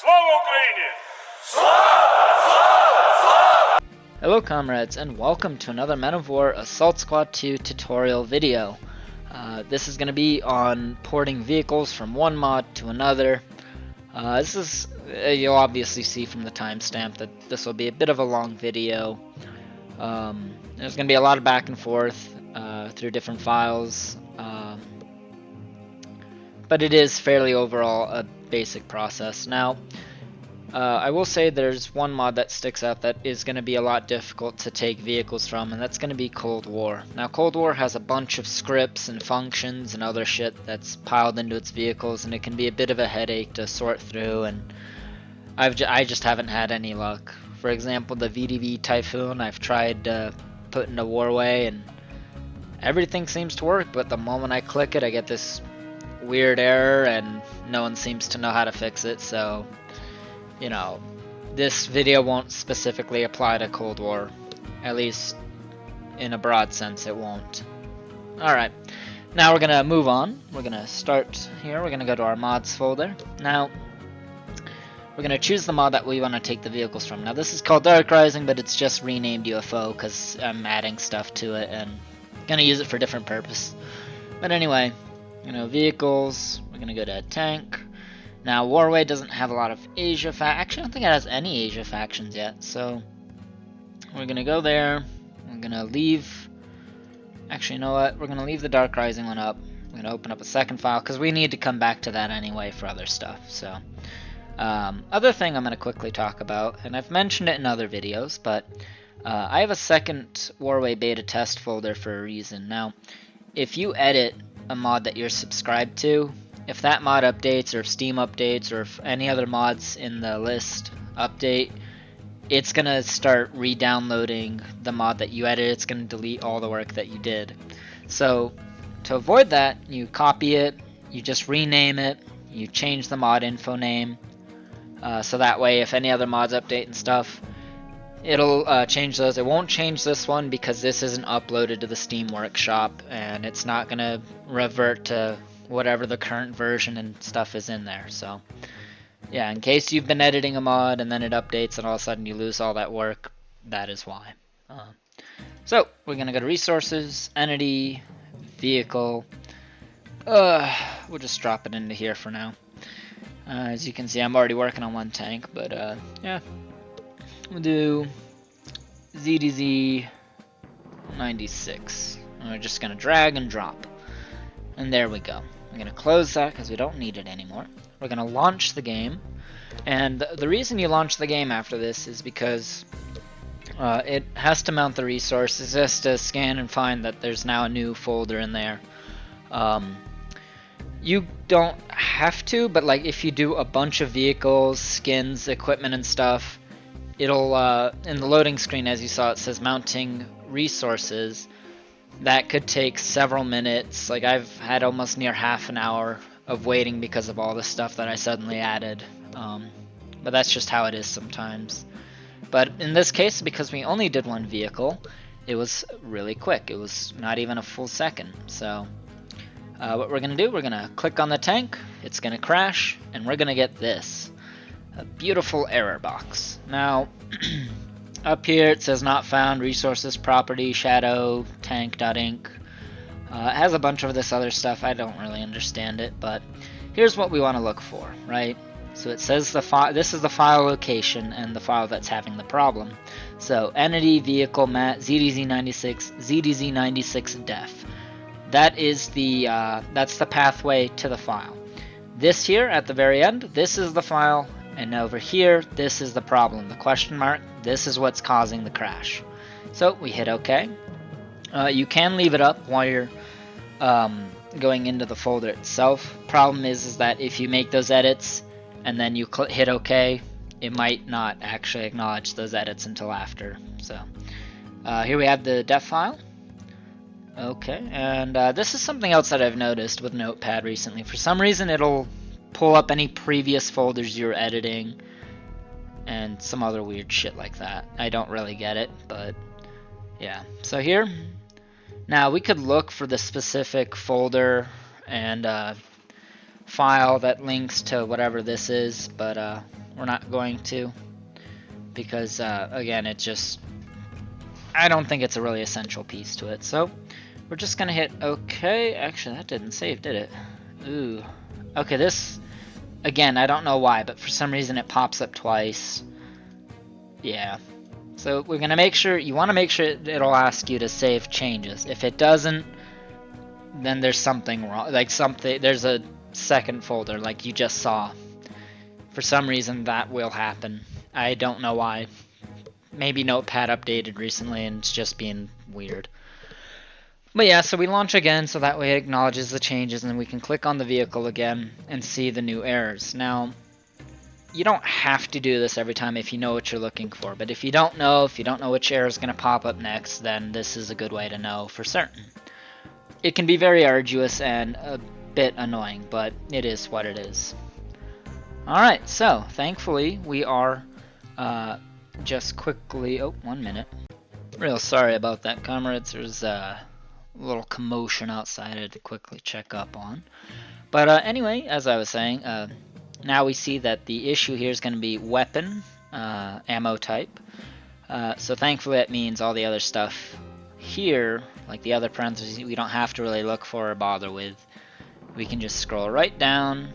Слава Україні! Hello comrades, and welcome to another Men of War Assault Squad 2 tutorial video. This is going to be on porting vehicles from one mod to another. You'll obviously see from the timestamp that this will be a bit of a long video. There's going to be a lot of back and forth through different files, but it is fairly overall a basic process. Now, I will say there's one mod that sticks out that is going to be a lot difficult to take vehicles from, and that's going to be Cold War. Now, Cold War has a bunch of scripts and functions and other shit that's piled into its vehicles, and it can be a bit of a headache to sort through, and I just haven't had any luck. For example, the VDV Typhoon, I've tried to put into Warway, and everything seems to work, but the moment I click it, I get this weird error, and no one seems to know how to fix it, so... You know, this video won't specifically apply to Cold War, at least in a broad sense it won't. Alright, now we're gonna move on. We're gonna start here, we're gonna go to our mods folder. Now, we're gonna choose the mod that we want to take the vehicles from. Now this is called Dark Rising, but it's just renamed UFO because I'm adding stuff to it and gonna use it for different purpose. But anyway, vehicles, we're gonna go to tank. Now, Warway doesn't have a lot of Asia actually, I don't think it has any Asia factions yet, so we're gonna go there. We're gonna leave. Actually, you know what? We're gonna leave the Dark Rising one up. We're gonna open up a second file because we need to come back to that anyway for other stuff. So, other thing I'm gonna quickly talk about, and I've mentioned it in other videos, but I have a second Warway beta test folder for a reason. Now, if you edit a mod that you're subscribed to, if that mod updates, or if Steam updates, or if any other mods in the list update, it's going to start re-downloading the mod that you edited. It's going to delete all the work that you did. So, to avoid that, you copy it, you just rename it, you change the mod info name, so that way if any other mods update and stuff, it'll change those. It won't change this one because this isn't uploaded to the Steam Workshop, and it's not going to revert to whatever the current version and stuff is in there. So yeah, in case you've been editing a mod and then it updates and all of a sudden you lose all that work, that is why. So we're gonna go to resources, entity, vehicle. We'll just drop it into here for now. As you can see, I'm already working on one tank, but yeah, we'll do ZDZ 96. And we're just gonna drag and drop. And there we go. I'm going to close that because we don't need it anymore. We're going to launch the game. And the reason you launch the game after this is because it has to mount the resources. It has to scan and find that there's now a new folder in there. You don't have to, but like if you do a bunch of vehicles, skins, equipment and stuff, it'll, in the loading screen as you saw it says mounting resources. That could take several minutes. Like I've had almost near half an hour of waiting because of all the stuff that I suddenly added. But that's just how it is sometimes. But in this case, because we only did one vehicle, it was really quick. It was not even a full second. So what we're going to do, we're going to click on the tank, it's going to crash, and we're going to get this. A beautiful error box. Now... Up here it says not found, resources, property, shadow, tank.inc. It has a bunch of this other stuff. I don't really understand it, but here's what we want to look for, right? So it says this is the file location and the file that's having the problem. So entity, vehicle, mat, ZDZ96, ZDZ96 def. That is that's the pathway to the file. This here at the very end, this is the file. And over here, this is the problem, the question mark. This is what's causing the crash. So we hit OK. You can leave it up while you're going into the folder itself. Problem is that if you make those edits and then you hit OK, it might not actually acknowledge those edits until after. So here we have the def file. Okay, and this is something else that I've noticed with Notepad recently. For some reason, it'll pull up any previous folders you're editing and some other weird shit like that. I don't really get it, but yeah. So here, now we could look for the specific folder and file that links to whatever this is, but we're not going to, because again, it just, I don't think it's a really essential piece to it. So we're just gonna hit OK. Actually, that didn't save, did it? Ooh. Okay, this, again, I don't know why, but for some reason it pops up twice. Yeah. So we're gonna make sure, you want to make sure it'll ask you to save changes. If it doesn't, then there's something wrong. Like there's a second folder like you just saw. For some reason that will happen. I don't know why. Maybe Notepad updated recently and it's just being weird. But yeah, so we launch again, so that way it acknowledges the changes, and then we can click on the vehicle again and see the new errors. Now, you don't have to do this every time if you know what you're looking for, but if you don't know which error is going to pop up next, then this is a good way to know for certain. It can be very arduous and a bit annoying, but it is what it is. Alright, so thankfully we are just quickly, oh, 1 minute. Real sorry about that, comrades. There's a little commotion outside I had to quickly check up on. But anyway, as I was saying, now we see that the issue here is going to be weapon, ammo type. So thankfully that means all the other stuff here, like the other parentheses, we don't have to really look for or bother with. We can just scroll right down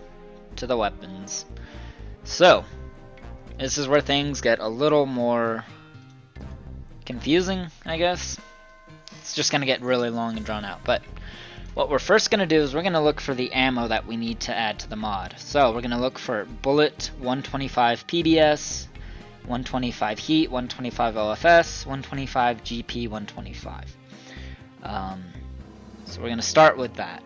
to the weapons. So, this is where things get a little more confusing, I guess. It's just going to get really long and drawn out. But what we're first going to do is we're going to look for the ammo that we need to add to the mod. So we're going to look for bullet 125 PBS, 125 heat, 125 OFS, 125 GP 125. So we're going to start with that.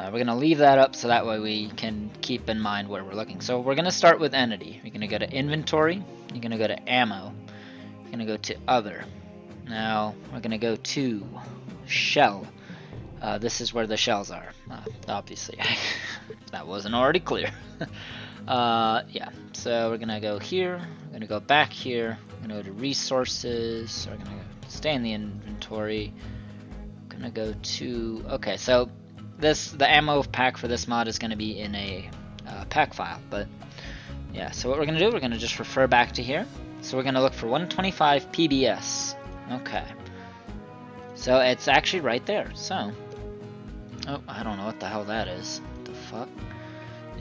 We're going to leave that up so that way we can keep in mind where we're looking. So we're going to start with entity. You're going to go to inventory. You're going to go to ammo. You're going to go to other. Now we're going to go to shell. This is where the shells are. Obviously, that wasn't already clear. Yeah, so we're going to go here. We're going to go back here. We're going to go to resources. So we're going to stay in the inventory. We're going to go to, okay, so the ammo pack for this mod is going to be in a pack file, but yeah, so what we're going to do, we're going to just refer back to here. So we're going to look for 125 PBS. Okay, so it's actually right there. So, oh, I don't know what the hell that is. What the fuck?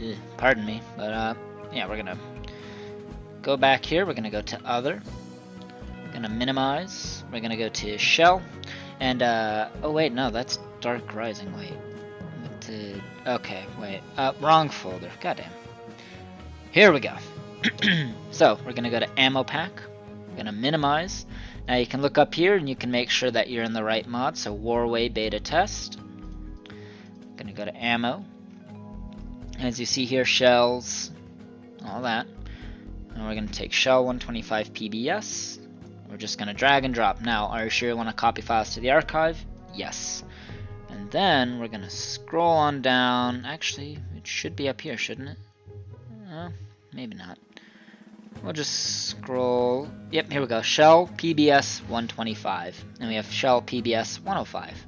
Ugh, pardon me, but yeah, we're going to go back here. We're going to go to other. We're going to minimize. We're going to go to shell. And, oh wait, no, that's Dark Rising, wait. Okay, wait, wrong folder, goddamn. Here we go. So, we're gonna go to ammo pack, we're gonna minimize. Now you can look up here and you can make sure that you're in the right mod, so Warway beta test. I'm gonna go to ammo. As you see here, shells, all that. And we're gonna take shell 125 PBS. We're just gonna drag and drop. Now, are you sure you wanna copy files to the archive? Yes. And then we're going to scroll on down. Actually, it should be up here, shouldn't it? Maybe not. We'll just scroll. Yep, here we go. Shell PBS 125. And we have shell PBS 105.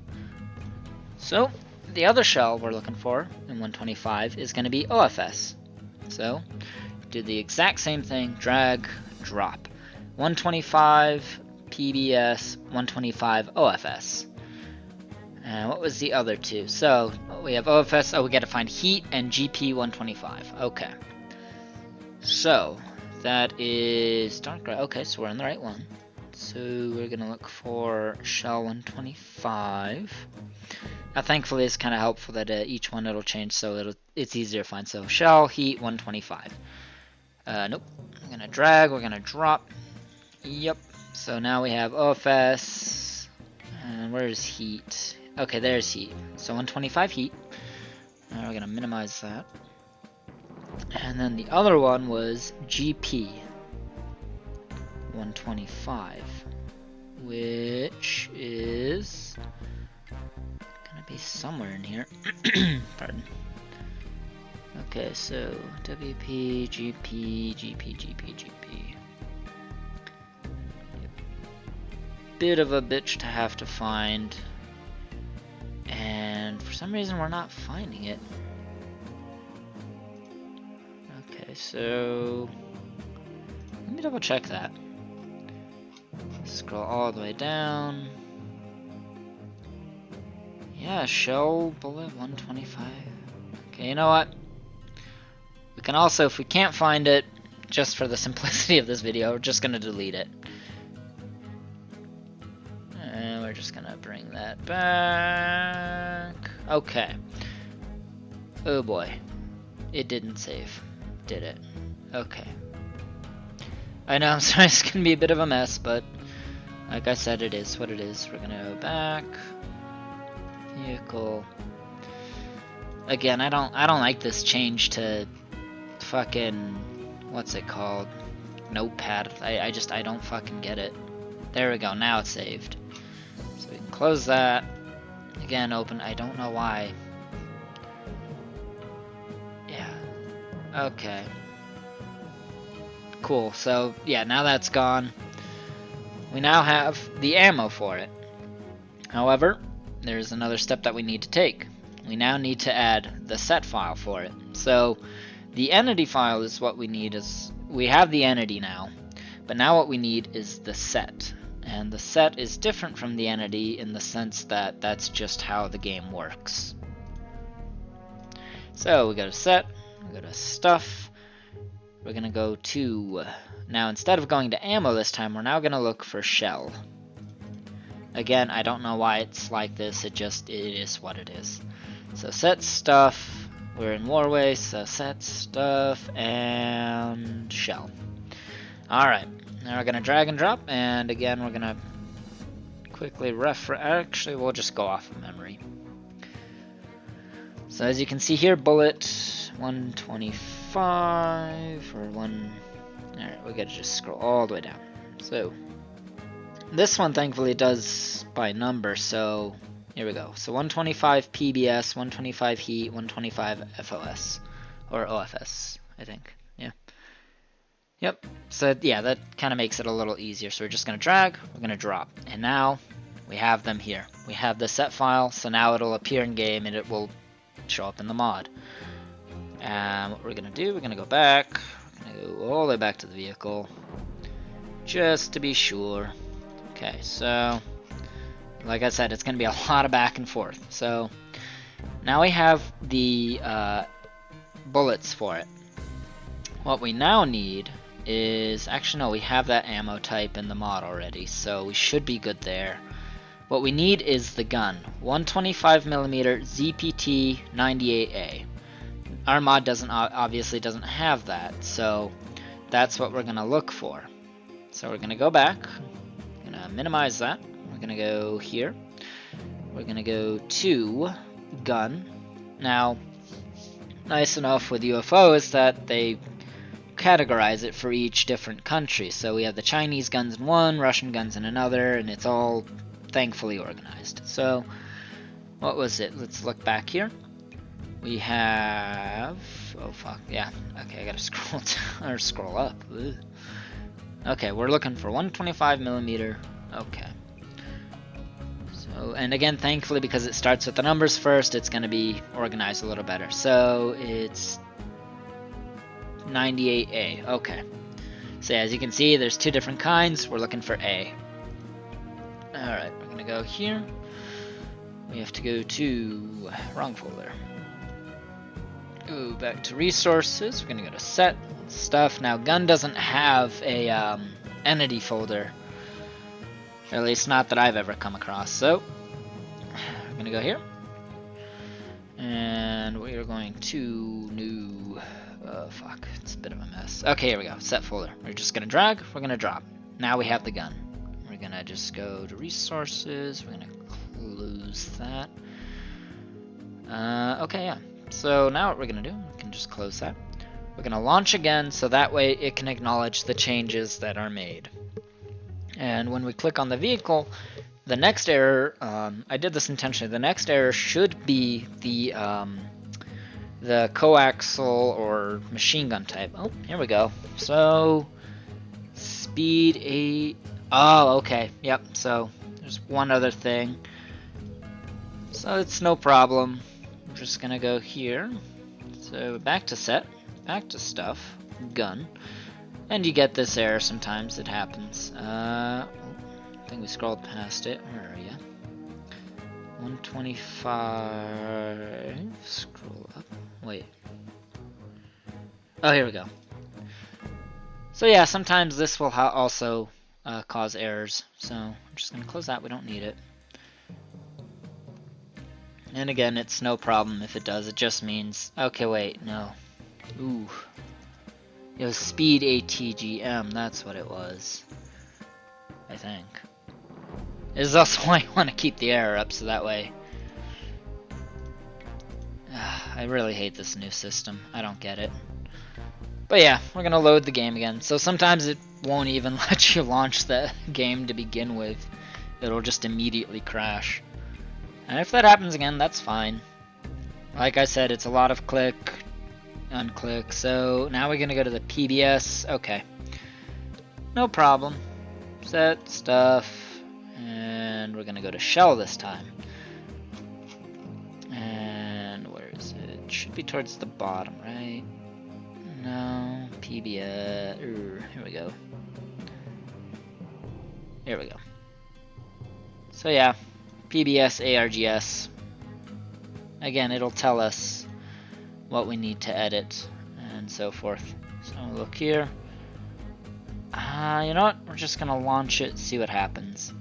So, the other shell we're looking for in 125 is going to be OFS. So, do the exact same thing. Drag, drop. 125 PBS 125 OFS. And what was the other two? So we have OFS. Oh, we got to find heat and GP 125. Okay. So that is dark. Okay, so we're in the right one. So we're gonna look for shell 125. Now, thankfully, it's kind of helpful that each one it'll change, so it's easier to find. So shell heat 125. Nope. We're gonna drag. We're gonna drop. Yep. So now we have OFS. And where's heat? Okay, there's heat. So 125 heat. Now we're gonna minimize that. And then the other one was GP 125, which is gonna be somewhere in here. Pardon. Okay, so WP, GP, GP, GP, GP. Bit of a bitch to have to find. And for some reason we're not finding it. Okay, Okay, so let me double check that. Scroll all the way down. Yeah, shell bullet 125. Okay, you know what? We can also, if we can't find it, just for the simplicity of this video, we're just gonna delete it. And we're just gonna bring that back. Okay. Oh boy. It didn't save. Did it? Okay. I know, I'm sorry, it's gonna be a bit of a mess, but like I said, it is what it is. We're gonna go back. Vehicle. Again, I don't like this change to fucking, what's it called? Notepad. I don't fucking get it. There we go, now it's saved. So we can close that. Again, open, I don't know why. Yeah. Okay. Cool, so yeah, now that's gone. We now have the ammo for it. However, there's another step that we need to take. We now need to add the set file for it. So the entity file is what we need. We have the entity now, but now what we need is the set. And the set is different from the entity in the sense that that's just how the game works. So we go to set, we go to stuff, we're gonna go to, now instead of going to ammo this time, we're now gonna look for shell. Again, I don't know why it's like this, it is what it is. So set stuff, we're in Warway, so set stuff and shell. Alright, now we're gonna drag and drop, and again we're gonna quickly actually we'll just go off of memory. So as you can see here, bullet 125 or alright, we gotta just scroll all the way down. So this one thankfully does by number, so here we go. So 125 PBS, 125 heat, 125 FOS. Or OFS, I think. Yeah. Yep. So yeah, that kind of makes it a little easier. So we're just going to drag, we're going to drop. And now we have them here. We have the set file, so now it'll appear in game and it will show up in the mod. And what we're going to do, we're going to go back. We're going to go all the way back to the vehicle. Just to be sure. Okay, so like I said, it's going to be a lot of back and forth. So now we have the bullets for it. What we now need is, actually no, we have that ammo type in the mod already, so we should be good there. What we need is the gun, 125mm ZPT 98A. Our mod obviously doesn't have that, so that's what we're going to look for. So we're going to go back, going to minimize that. We're gonna go here. We're gonna go to gun. Now, nice enough with UFO is that they categorize it for each different country. So we have the Chinese guns in one, Russian guns in another, and it's all thankfully organized. So, what was it? Let's look back here. We have, oh fuck, yeah. Okay, I gotta scroll down, or scroll up. Ugh. Okay, we're looking for 125mm. Okay. So, and again, thankfully, because it starts with the numbers first, it's going to be organized a little better. So it's 98A. Okay. So as you can see, there's two different kinds. We're looking for A. Alright, we're going to go here. We have to go to wrong folder. Go back to resources. We're going to go to set stuff. Now, gun doesn't have a entity folder. Or at least not that I've ever come across. So, we're going to go here. And we are going to new... fuck, it's a bit of a mess. Okay, here we go. Set folder. We're just going to drag. We're going to drop. Now we have the gun. We're going to just go to resources. We're going to close that. Okay, yeah. So now what we're going to do, we can just close that. We're going to launch again, so that way it can acknowledge the changes that are made. And when we click on the vehicle, the next error, I did this intentionally, the next error should be the coaxial or machine gun type. Oh, here we go. So, speed 8, oh, okay, yep, so there's one other thing. So it's no problem. I'm just gonna go here. So back to set, back to stuff. gun. And you get this error sometimes, it happens. I think we scrolled past it. Where are you? 125. Scroll up. Wait. Oh, here we go. So yeah, sometimes this will also cause errors. So I'm just going to close that. We don't need it. And again, it's no problem if it does. It just means... Okay, wait. No. Ooh. It was speed ATGM. That's what it was. I think. This is also why I want to keep the error up, so that way... I really hate this new system. I don't get it. But yeah, we're going to load the game again. So sometimes it won't even let you launch the game to begin with. It'll just immediately crash. And if that happens again, that's fine. Like I said, it's a lot of click, unclick. So now we're going to go to the PBS. Okay. No problem. Set stuff. And we're going to go to shell this time. And where is it? It should be towards the bottom, right? No. PBS. Here we go. Here we go. So yeah. PBS ARGS. Again, it'll tell us what we need to edit and so forth. So look here. You know what? We're just gonna launch it, see what happens.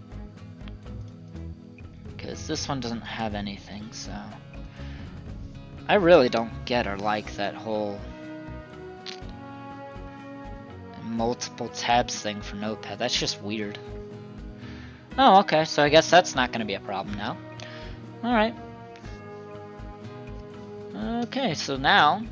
Because this one doesn't have anything, so... I really don't get or like that whole multiple tabs thing for Notepad. That's just weird. Oh, okay, so I guess that's not going to be a problem now. Alright. Okay, so now,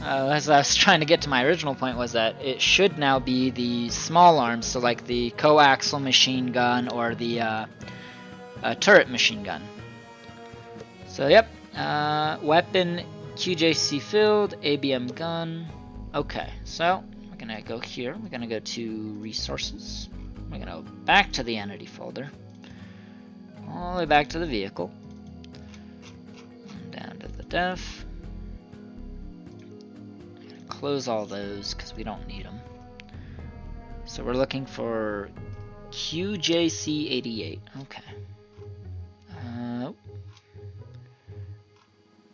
as I was trying to get to my original point, was that it should now be the small arms, so like the coaxial machine gun or the turret machine gun. So, yep. Weapon, QJC field, ABM gun. Okay, so we're going to go here. We're going to go to resources. We're going to go back to the entity folder, all the way back to the vehicle, and down to the def. I'm going to close all those because we don't need them. So we're looking for QJC88. Okay.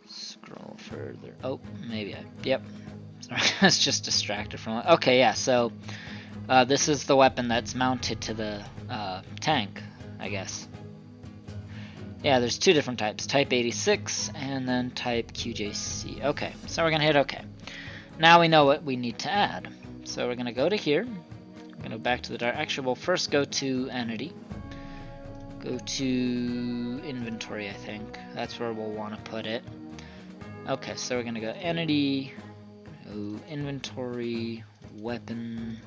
Scroll further. Oh, maybe yep. Sorry, I was just distracted from it. Okay, yeah, so... this is the weapon that's mounted to the tank, I guess. Yeah, there's two different types. Type 86 and then type QJC. Okay, so we're going to hit OK. Now we know what we need to add. So we're going to go to here. We're going to go back to the dark. Actually, we'll first go to Entity. Go to Inventory, I think. That's where we'll want to put it. Okay, so we're going to go Entity, go Inventory, Weapon...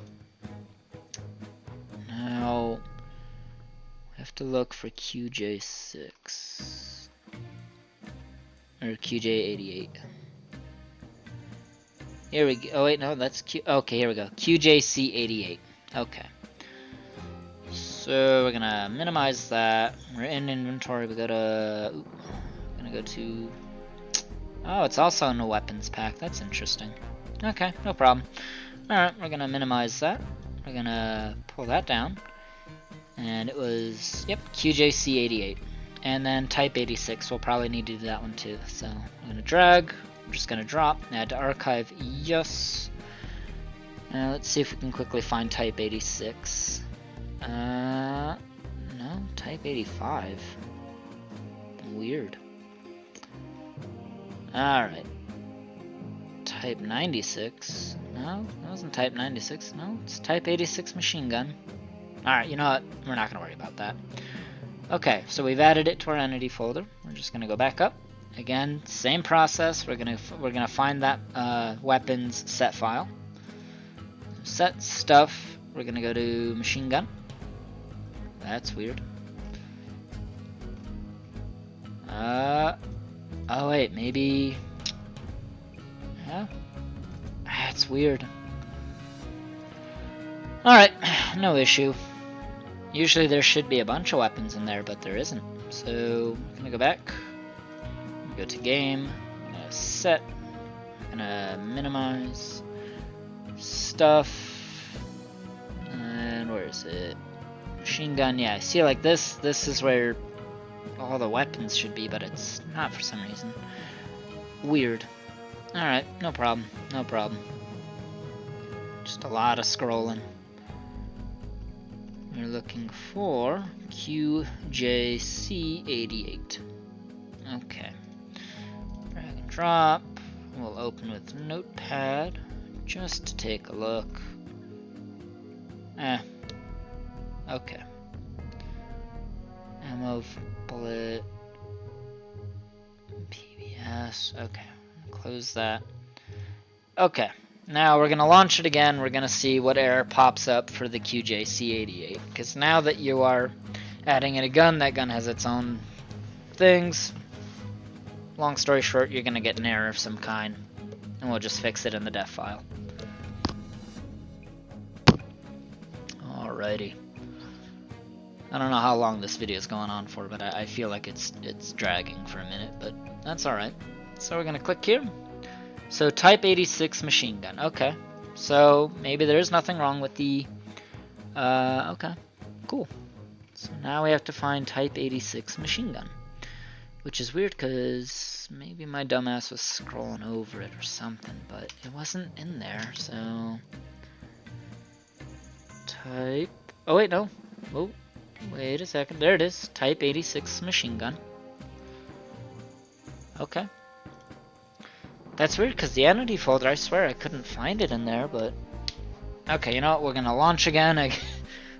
Now, we have to look for QJ6 or QJ88. Here we go. Oh wait, no, that's Q. Okay, here we go. QJC88. Okay. So we're gonna minimize that. We're in inventory. We go to. We're gonna go to. Oh, it's also in the weapons pack. That's interesting. Okay, no problem. All right, we're gonna minimize that. We're gonna pull that down, and it was, yep, QJC88, and then type 86. We'll probably need to do that one too. So I'm gonna drag. I'm just gonna drop. Add to archive. Yes. Let's see if we can quickly find type 86. No, type 85. Weird. All right. Type 96. No, that wasn't type 96. No, it's type 86 machine gun. Alright, you know what? We're not going to worry about that. Okay, so we've added it to our entity folder. We're just going to go back up. Again, same process. We're gonna find that weapons set file. Set stuff. We're going to go to machine gun. That's weird. Oh wait, maybe... Yeah. That's weird. Alright, no issue. Usually there should be a bunch of weapons in there, but there isn't. So, I'm gonna go back. Go to game. I'm gonna set. I'm gonna minimize. stuff. And where is it? Machine gun, yeah, see, like this is where all the weapons should be, but it's not for some reason. Weird. Alright, no problem, no problem. Just a lot of scrolling. We're looking for QJC88. Okay. Drag and drop. We'll open with Notepad just to take a look. Okay. Ammo, bullet, PBS. Okay, close that. Okay, now we're gonna launch it again. We're gonna see what error pops up for the QJC88. Because now that you are adding in a gun, that gun has its own things. Long story short, you're gonna get an error of some kind, and we'll just fix it in the def file. Alrighty. I don't know how long this video is going on for, but I feel like it's dragging for a minute, but that's alright. So we're gonna click here. So type 86 machine gun. Okay. So maybe there's nothing wrong with the okay. Cool. So now we have to find type 86 machine gun. Which is weird because maybe my dumbass was scrolling over it or something, but it wasn't in there, so type, oh wait, no, oh, wait a second, there it is, type 86 machine gun. Okay. That's weird because the entity folder, I swear I couldn't find it in there, but okay, you know what, we're gonna launch again.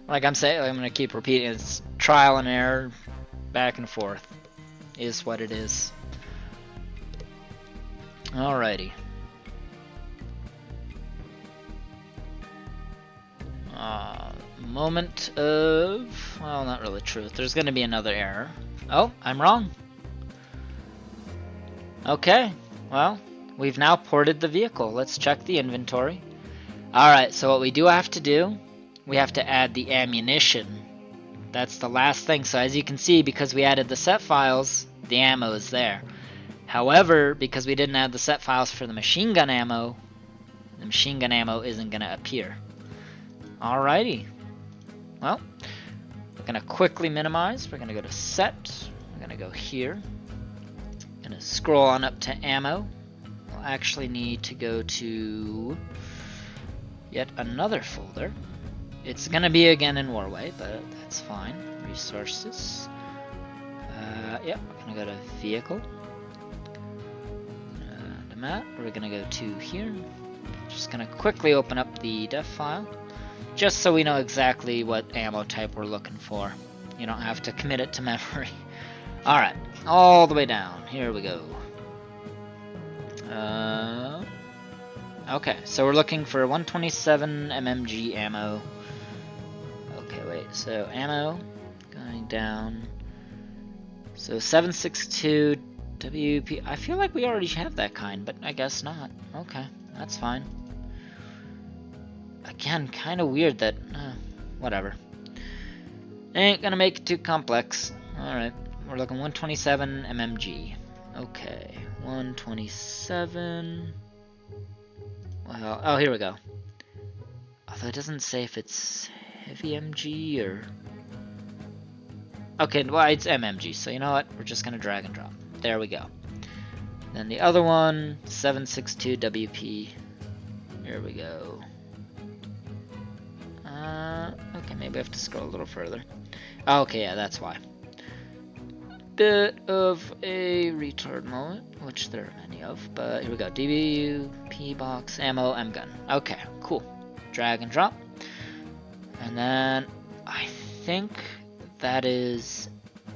Like I'm saying, I'm gonna keep repeating, it's trial and error, back and forth. Is what it is. Alrighty. Moment of, well, not really truth. There's gonna be another error. Oh, I'm wrong. Okay, well, we've now ported the vehicle. Let's check the inventory. Alright, so what we do have to do, we have to add the ammunition. That's the last thing. So as you can see, because we added the set files, the ammo is there. However, because we didn't add the set files for the machine gun ammo, the machine gun ammo isn't going to appear. Alrighty. Well, we're going to quickly minimize. We're going to go to set. We're going to go here. Going to scroll on up to ammo. We'll actually need to go to yet another folder. It's going to be again in Warway, but that's fine. Resources. Yep, we're going to go to Vehicle. The map. We're going to go to here. Just going to quickly open up the def file. Just so we know exactly what ammo type we're looking for. You don't have to commit it to memory. Alright, all the way down. Here we go. Okay, so we're looking for 127 mmg ammo. Okay, wait, so ammo, going down, so 7.62 WP, I feel like we already have that kind, but I guess not. Okay, that's fine. Again, kind of weird that, whatever. Ain't gonna make it too complex. Alright, we're looking 127 mmg. Okay, 127, well, oh, here we go. Although it doesn't say if it's heavy MG or... Okay, well, it's MMG, so you know what? We're just gonna drag and drop. There we go. Then the other one, 7.62 WP. Here we go. Okay, maybe I have to scroll a little further. Okay, yeah, that's why. Bit of a retard moment, which there are many of, but here we go. DBU, P box, ammo, M gun. Okay, cool. Drag and drop. And then I think that is,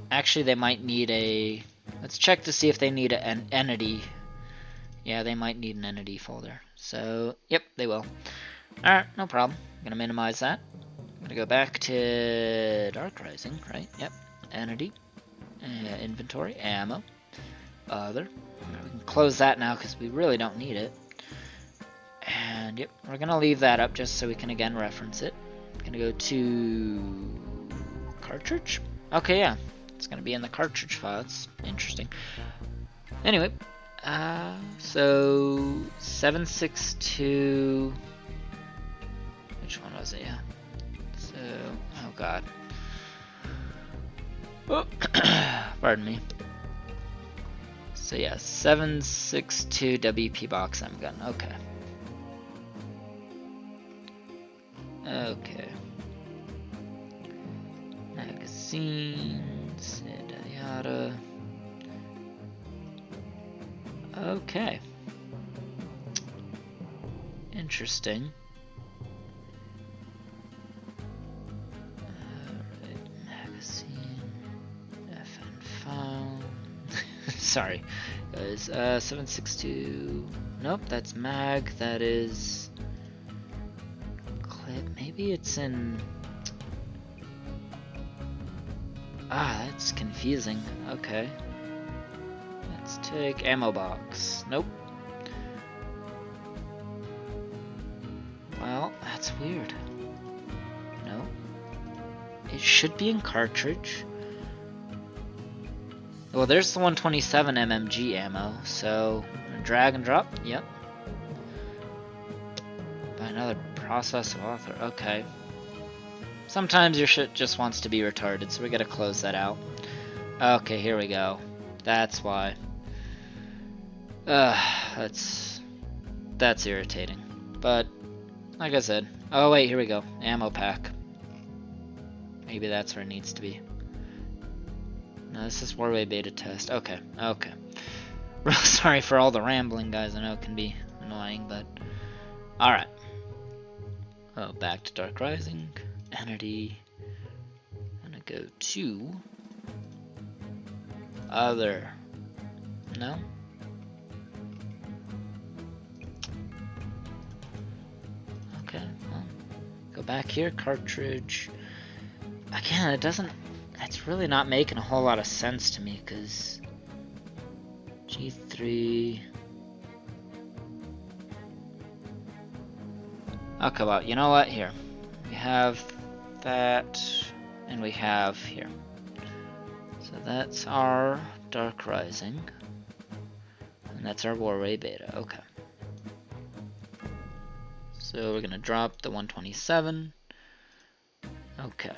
actually they might need a, let's check to see if they need an entity. Yeah, they might need an entity folder. So, yep, they will. Alright, no problem. I'm gonna minimize that. I'm gonna go back to Dark Rising, right? Yep, entity, inventory, ammo, other. We can close that now because we really don't need it. And yep, we're gonna leave that up just so we can again reference it. I'm gonna go to cartridge. Okay, yeah, it's gonna be in the cartridge file. It's interesting. Anyway, so 7.62 which one was it? Yeah. So, oh god. Oh, pardon me. So yeah, 7.62 WP box M gun. Okay. Okay. Magazines, yada yada. Okay. Interesting. Alright, magazine, FN file. Sorry, guys. 7.62. Nope, that's mag. That is clip. Maybe it's in. Ah, that's confusing. Okay. Let's take ammo box. Nope. Well, that's weird. No. It should be in cartridge. Well, there's the 127 MMG ammo, so drag and drop. Yep. By another process of author. Okay. Sometimes your shit just wants to be retarded, so we gotta close that out. Okay, here we go. That's why. That's irritating. But like I said, oh wait, here we go. Ammo pack. Maybe that's where it needs to be. No, this is Warway beta test. Okay, okay. Real sorry for all the rambling, guys. I know it can be annoying, but all right. Oh, back to Dark Rising. Entity. I'm gonna go to other. No. Okay. Well, go back here. Cartridge. Again, it doesn't. It's really not making a whole lot of sense to me because G3. Okay, well, you know what? Here we have that, and we have here. So that's our Dark Rising, and that's our Warway beta. Okay. So we're gonna drop the 127. Okay.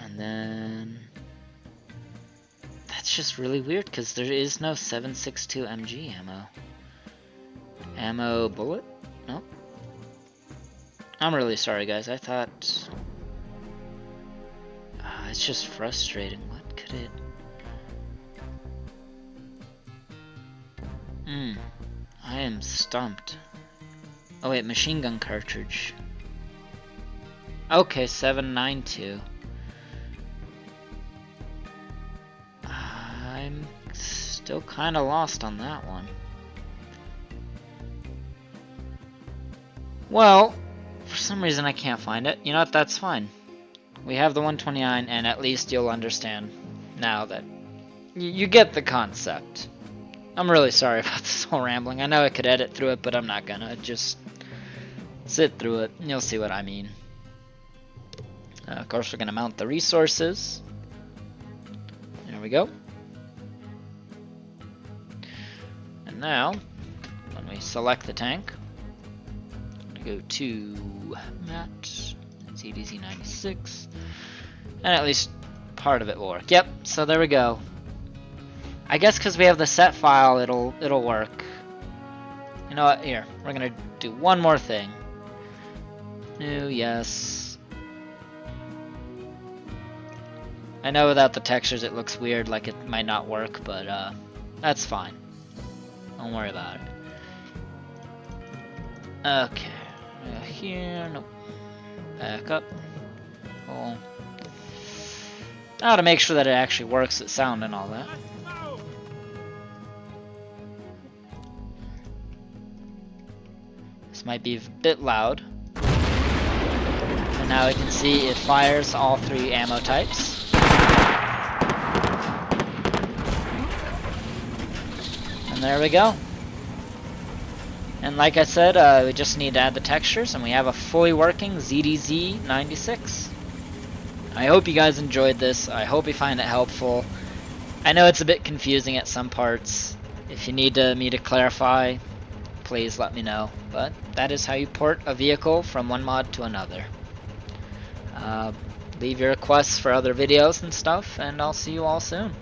And then that's just really weird because there is no 7.62 MG ammo. Ammo bullet? Nope. I'm really sorry, guys. I thought it's just frustrating. What could it? I am stumped. Oh wait, machine gun cartridge. Okay, 7.92. I'm still kind of lost on that one. Well, for some reason I can't find it. You know what? That's fine. We have the 129, and at least you'll understand now that you get the concept. I'm really sorry about this whole rambling. I know I could edit through it, but I'm not gonna. Just sit through it, and you'll see what I mean. Of course, we're gonna mount the resources. There we go. And now, when we select the tank, I'm gonna go to Mat, ZDZ 96, and at least part of it will work. Yep. So there we go. I guess because we have the set file, it'll work. You know what? Here, we're gonna do one more thing. New, yes. I know without the textures it looks weird, like it might not work, but that's fine. Don't worry about it. Okay. Here, nope. Back up. Cool. Now to make sure that it actually works with sound and all that. This might be a bit loud. And now we can see it fires all 3 ammo types. And there we go. And like I said, we just need to add the textures, and we have a fully working ZDZ 96. I hope you guys enjoyed this. I hope you find it helpful. I know it's a bit confusing at some parts. If you need me to clarify, please let me know. But that is how you port a vehicle from one mod to another. Leave your requests for other videos and stuff, and I'll see you all soon.